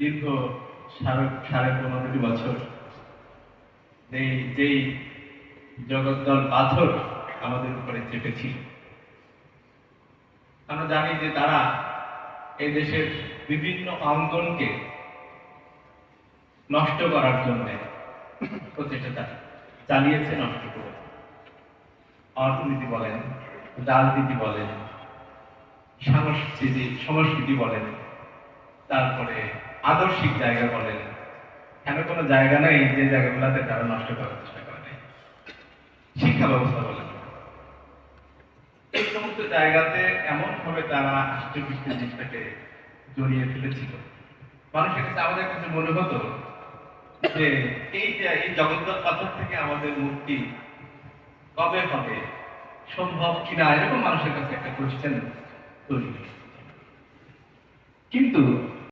দীর্ঘ 15.5 বছর যেই জগদ্দল পাথর আমাদের উপরে চেপেছিল, আমরা জানি যে তারা এই দেশের বিভিন্ন অঙ্গনকে নষ্ট করার জন্য প্রচেষ্টা চালিয়েছে, নষ্ট করেছে। অর্থনীতি বলেন, রাজনীতি বলেন, সংস্কৃতি বলেন, তারপরে আদর্শিক জায়গা বলেন, কেন কোনো জায়গা নেই যে জায়গাগুলোতে তারা নষ্ট করার চেষ্টা করে নাই। শিক্ষা ব্যবস্থা বলেন, এই সমস্ত জায়গাতে এমন ভাবে তারা আষ্টপৃষ্ঠ জিনিসটাকে জড়িয়ে ফেলেছিল, মানুষের কাছে, আমাদের কাছে মনে হতো যে এই জগদ্দল পাথর থেকে আমাদের মুক্তি কবে হবে, সম্ভব কিনা, এরকম মানুষের কাছে একটা কোশ্চেন তৈরি। কিন্তু